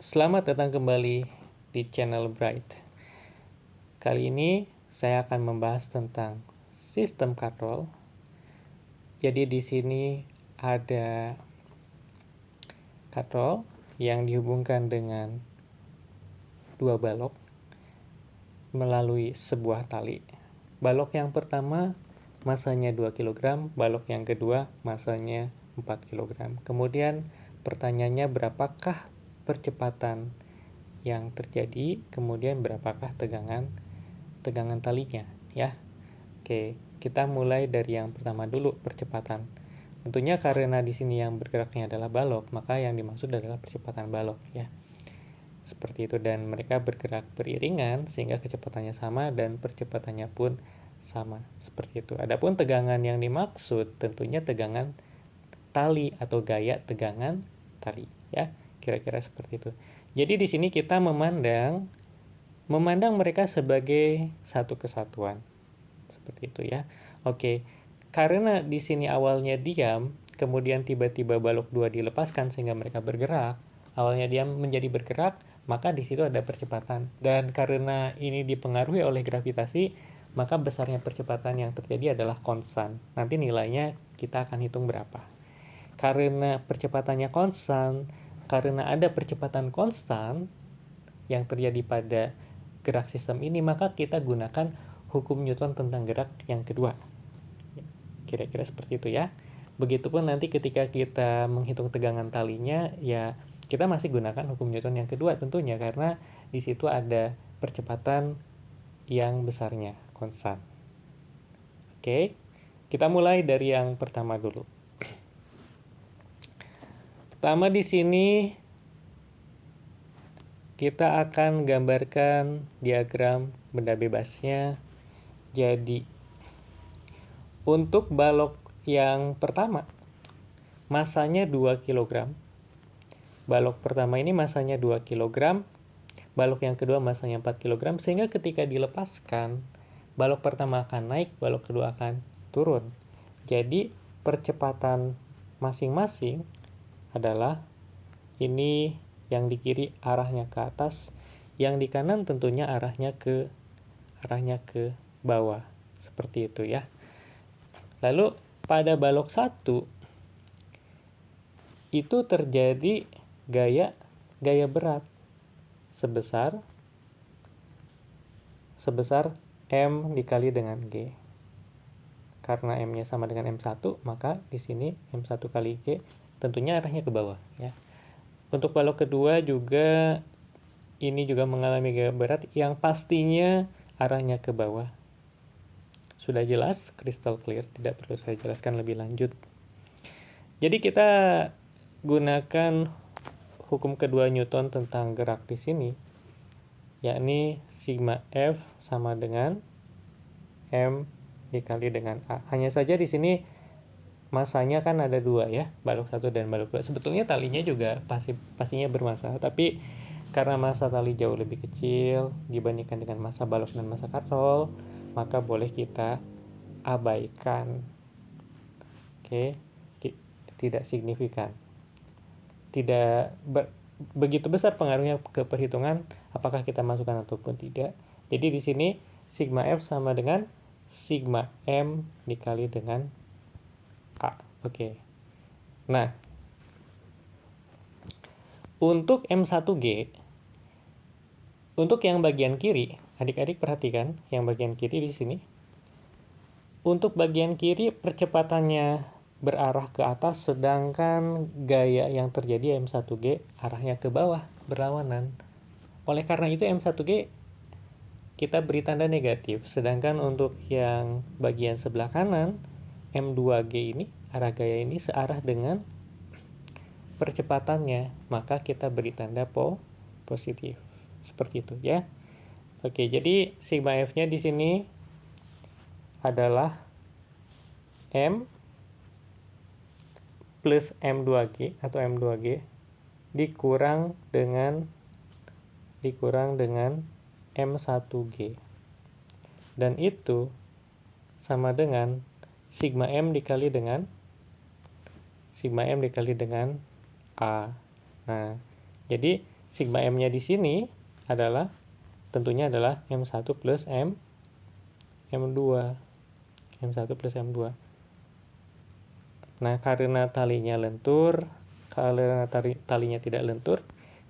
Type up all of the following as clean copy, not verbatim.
Selamat datang kembali di channel Bright. Kali ini saya akan membahas tentang sistem katrol. Jadi di sini ada katrol yang dihubungkan dengan dua balok melalui sebuah tali. Balok yang pertama masanya 2 kg, balok yang kedua masanya 4 kg. Kemudian pertanyaannya berapakah percepatan yang terjadi, kemudian berapakah tegangan talinya ya. Oke, kita mulai dari yang pertama dulu, percepatan. Tentunya karena di sini yang bergeraknya adalah balok, maka yang dimaksud adalah percepatan balok ya. Seperti itu, dan mereka bergerak beriringan sehingga kecepatannya sama dan percepatannya pun sama. Seperti itu. Adapun tegangan yang dimaksud tentunya tegangan tali atau gaya tegangan tali ya. Kira-kira seperti itu. Jadi di sini kita memandang mereka sebagai satu kesatuan. Seperti itu ya. Oke. Karena di sini awalnya diam, kemudian tiba-tiba balok 2 dilepaskan sehingga mereka bergerak. Awalnya diam menjadi bergerak, maka di situ ada percepatan. Dan karena ini dipengaruhi oleh gravitasi, maka besarnya percepatan yang terjadi adalah konstan. Nanti nilainya kita akan hitung berapa. Karena percepatannya konstan, karena ada percepatan konstan yang terjadi pada gerak sistem ini, maka kita gunakan hukum Newton tentang gerak yang kedua. Kira-kira seperti itu ya. Begitupun nanti ketika kita menghitung tegangan talinya, ya kita masih gunakan hukum Newton yang kedua tentunya, karena di situ ada percepatan yang besarnya konstan. Oke, kita mulai dari yang pertama dulu. Pertama di sini kita akan gambarkan diagram benda bebasnya. Jadi untuk balok yang pertama masanya 2 kg. Balok pertama ini masanya 2 kg. Balok yang kedua masanya 4 kg, sehingga ketika dilepaskan balok pertama akan naik, balok kedua akan turun. Jadi percepatan masing-masing adalah ini yang di kiri arahnya ke atas, yang di kanan tentunya arahnya ke bawah. Seperti itu ya. Lalu pada balok 1 itu terjadi gaya berat sebesar M dikali dengan G. Karena M-nya sama dengan M1, maka di sini M1 kali G tentunya arahnya ke bawah ya. Untuk balok kedua juga ini juga mengalami gaya berat yang pastinya arahnya ke bawah. Sudah jelas, crystal clear, tidak perlu saya jelaskan lebih lanjut. Jadi kita gunakan hukum kedua Newton tentang gerak di sini, yakni sigma F sama dengan M dikali dengan A. Hanya saja di sini masanya kan ada 2 ya, balok 1 dan balok 2. Sebetulnya talinya juga pastinya bermassa, tapi karena massa tali jauh lebih kecil dibandingkan dengan massa balok dan massa katrol, maka boleh kita abaikan. Oke, tidak signifikan. Tidak begitu besar pengaruhnya ke perhitungan apakah kita masukkan ataupun tidak. Jadi di sini sigma F sama dengan sigma M dikali dengan A. Oke. Nah, untuk M1G, untuk yang bagian kiri, adik-adik perhatikan yang bagian kiri di sini. Untuk bagian kiri percepatannya berarah ke atas, sedangkan gaya yang terjadi M1G arahnya ke bawah, berlawanan. Oleh karena itu M1G kita beri tanda negatif, sedangkan untuk yang bagian sebelah kanan M2G ini, arah gaya ini searah dengan percepatannya, maka kita beri tanda positif. Seperti itu ya. Oke, jadi sigma F-nya di sini adalah M plus M2G atau M2G dikurang dengan M1G. Dan itu sama dengan sigma M dikali dengan A. Nah, jadi Sigma M-nya di sini adalah tentunya adalah M1 plus M2. M1 plus M2. Nah, karena talinya lentur, karena talinya tidak lentur,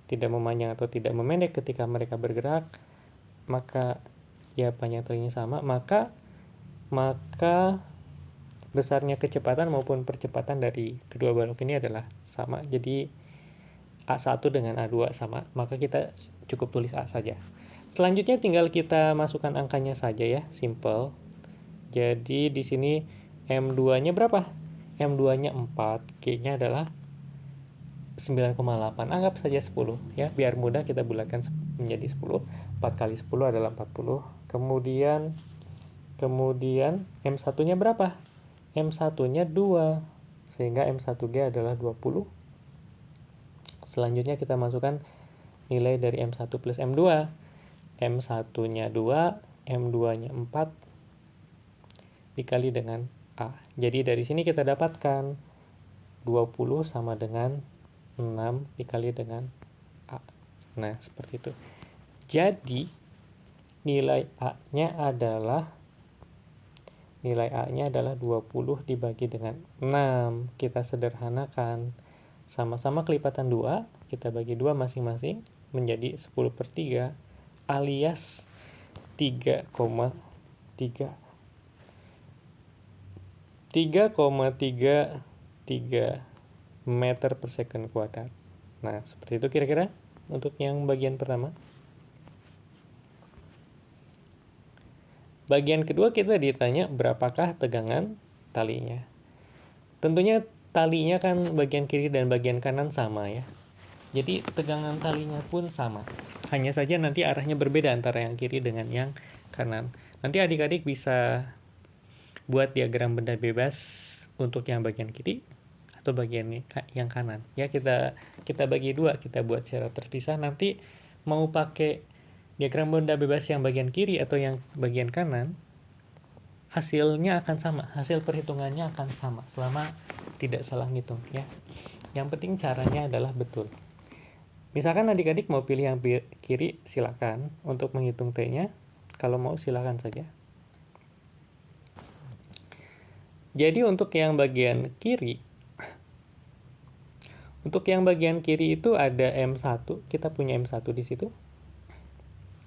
tidak memanjang atau tidak memendek ketika mereka bergerak, maka ya panjang talinya sama, maka besarnya kecepatan maupun percepatan dari kedua balok ini adalah sama. Jadi A1 dengan A2 sama, maka kita cukup tulis A saja. Selanjutnya tinggal kita masukkan angkanya saja ya, simple. Jadi di sini M2-nya berapa? M2-nya 4, G-nya adalah 9,8. Anggap saja 10 ya, biar mudah kita bulatkan menjadi 10. 4 kali 10 adalah 40. Kemudian M1-nya berapa? M1-nya 2, sehingga M1G adalah 20. Selanjutnya kita masukkan nilai dari M1 plus M2. M1-nya 2, M2-nya 4 dikali dengan A. Jadi dari sini kita dapatkan 20 sama dengan 6 dikali dengan A. Nah, seperti itu. Jadi nilai A-nya adalah 20 dibagi dengan 6. Kita sederhanakan. Sama-sama kelipatan 2, kita bagi 2 masing-masing menjadi 10/3 alias 3,33 meter per second kuadrat. Nah, seperti itu kira-kira untuk yang bagian pertama. Bagian kedua kita ditanya berapakah tegangan talinya. Tentunya talinya kan bagian kiri dan bagian kanan sama ya. Jadi tegangan talinya pun sama. Hanya saja nanti arahnya berbeda antara yang kiri dengan yang kanan. Nanti adik-adik bisa buat diagram benda bebas untuk yang bagian kiri atau bagian yang kanan. Ya, kita bagi dua, kita buat secara terpisah. Nanti mau pakai diagram benda bebas yang bagian kiri atau yang bagian kanan, hasilnya akan sama, hasil perhitungannya akan sama selama tidak salah ngitung ya. Yang penting caranya adalah betul. Misalkan adik-adik mau pilih yang kiri, silakan untuk menghitung T-nya. Kalau mau silakan saja. Jadi untuk yang bagian kiri itu ada M1, kita punya M1 di situ.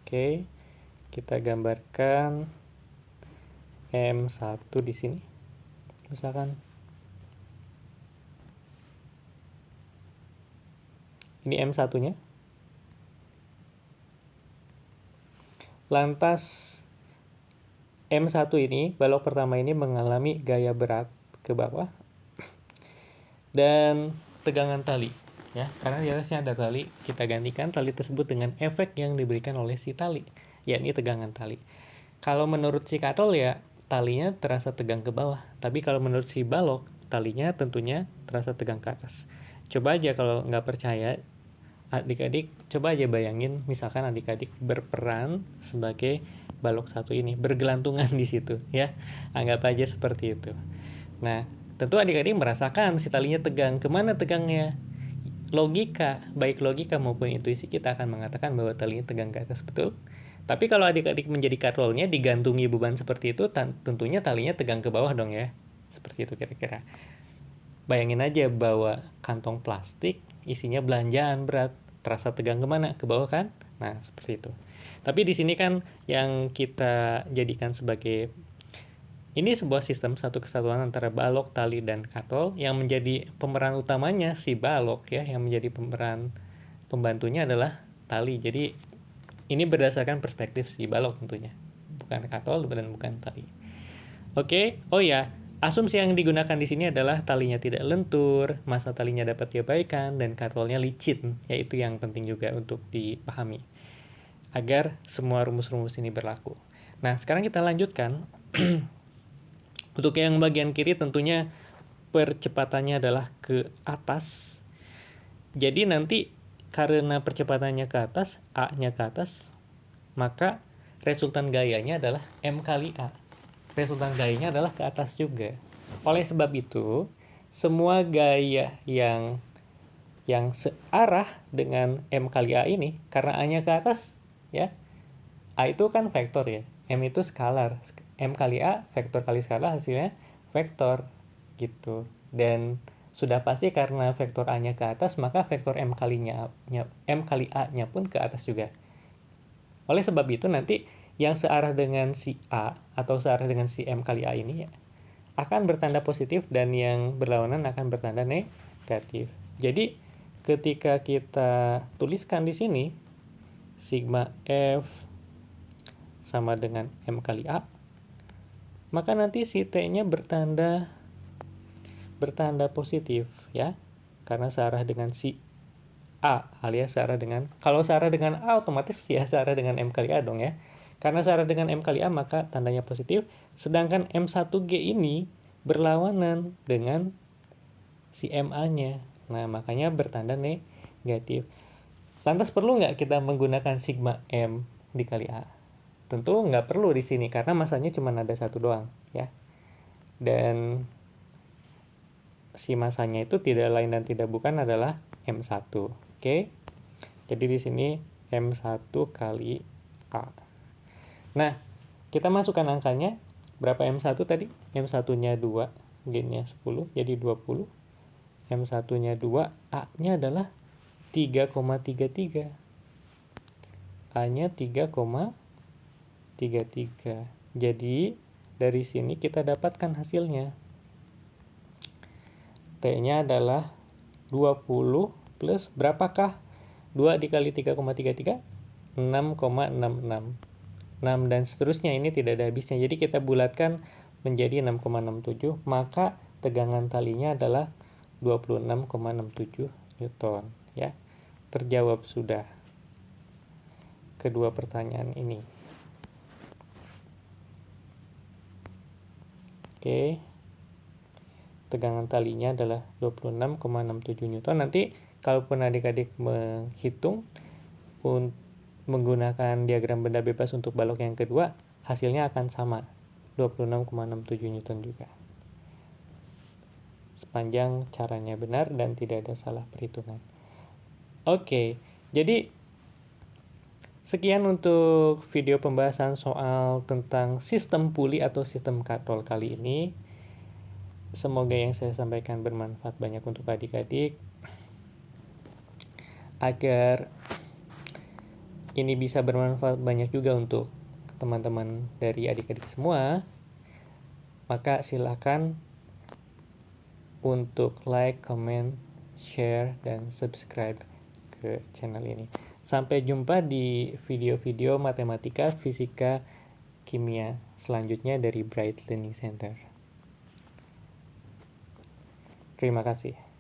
Oke. Kita gambarkan M1 di sini. Misalkan ini M1-nya. Lantas M1 ini, balok pertama ini mengalami gaya berat ke bawah dan tegangan tali ya, karena di atasnya ada tali, kita gantikan tali tersebut dengan efek yang diberikan oleh si tali, yakni tegangan tali. Kalau menurut si katol ya talinya terasa tegang ke bawah, tapi kalau menurut si balok talinya tentunya terasa tegang ke atas. Coba aja kalau nggak percaya, adik-adik coba aja bayangin, misalkan adik-adik berperan sebagai balok satu ini, bergelantungan di situ ya, anggap aja seperti itu. Nah, tentu adik-adik merasakan si talinya tegang. Kemana tegangnya? Logika, baik logika maupun intuisi kita akan mengatakan bahwa talinya tegang ke atas, betul? Tapi kalau adik-adik menjadi katolnya digantungi beban seperti itu, tentunya talinya tegang ke bawah dong ya. Seperti itu kira-kira. Bayangin aja bawa kantong plastik isinya belanjaan berat, terasa tegang kemana? Ke bawah kan? Nah, seperti itu. Tapi di sini kan yang kita jadikan sebagai ini sebuah sistem satu kesatuan antara balok, tali, dan katol yang menjadi pemeran utamanya si balok ya, yang menjadi pemeran pembantunya adalah tali. Jadi ini berdasarkan perspektif si balok tentunya, bukan katol dan bukan tali. Oke, oh ya, asumsi yang digunakan di sini adalah talinya tidak lentur, massa talinya dapat diabaikan, dan katolnya licin, yaitu yang penting juga untuk dipahami agar semua rumus-rumus ini berlaku. Nah, sekarang kita lanjutkan. Untuk yang bagian kiri tentunya percepatannya adalah ke atas. Jadi nanti karena percepatannya ke atas, A-nya ke atas, maka resultan gayanya adalah M kali A. Resultan gayanya adalah ke atas juga. Oleh sebab itu, semua gaya yang yang searah dengan M kali A ini, karena A-nya ke atas, ya. A itu kan vektor ya, M itu skalar. M kali A, vektor kali skalar, hasilnya vektor, gitu. Dan sudah pasti karena vektor A-nya ke atas, maka vektor M kali A-nya pun ke atas juga. Oleh sebab itu nanti yang searah dengan si A atau searah dengan si M kali A ini ya, akan bertanda positif dan yang berlawanan akan bertanda negatif. Jadi ketika kita tuliskan di sini sigma F sama dengan M kali A, maka nanti si T-nya bertanda positif ya, karena searah dengan si A alias searah dengan, kalau searah dengan A otomatis ya searah dengan M kali A dong ya. Karena searah dengan M kali A maka tandanya positif, sedangkan M1G ini berlawanan dengan si MA-nya. Nah, makanya bertanda negatif. Lantas perlu nggak kita menggunakan sigma M dikali A? Tentu nggak perlu di sini karena masanya cuma ada satu doang ya. Dan si masanya itu tidak lain dan tidak bukan adalah M1. Oke. Jadi di sini M1 kali A. Nah, kita masukkan angkanya. Berapa M1 tadi? M1-nya 2, G-nya 10, jadi 20. M1-nya 2, A-nya adalah 3,33. A-nya 3,33. Jadi, dari sini kita dapatkan hasilnya. T-nya adalah 20 plus berapakah? 2 dikali 3,33? 6,66. 6 dan seterusnya, ini tidak ada habisnya. Jadi kita bulatkan menjadi 6,67, maka tegangan talinya adalah 26,67 Newton ya. Terjawab sudah kedua pertanyaan ini. Oke. Tegangan talinya adalah 26,67 Newton. Nanti kalaupun adik-adik menghitung menggunakan diagram benda bebas untuk balok yang kedua, hasilnya akan sama, 26,67 Newton juga. Sepanjang caranya benar dan tidak ada salah perhitungan. Oke, jadi sekian untuk video pembahasan soal tentang sistem puli atau sistem katrol kali ini. Semoga yang saya sampaikan bermanfaat banyak untuk adik-adik, agar ini bisa bermanfaat banyak juga untuk teman-teman dari adik-adik semua. Maka silakan untuk like, comment, share, dan subscribe ke channel ini. Sampai jumpa di video-video matematika, fisika, kimia selanjutnya dari Bright Learning Center. Terima kasih.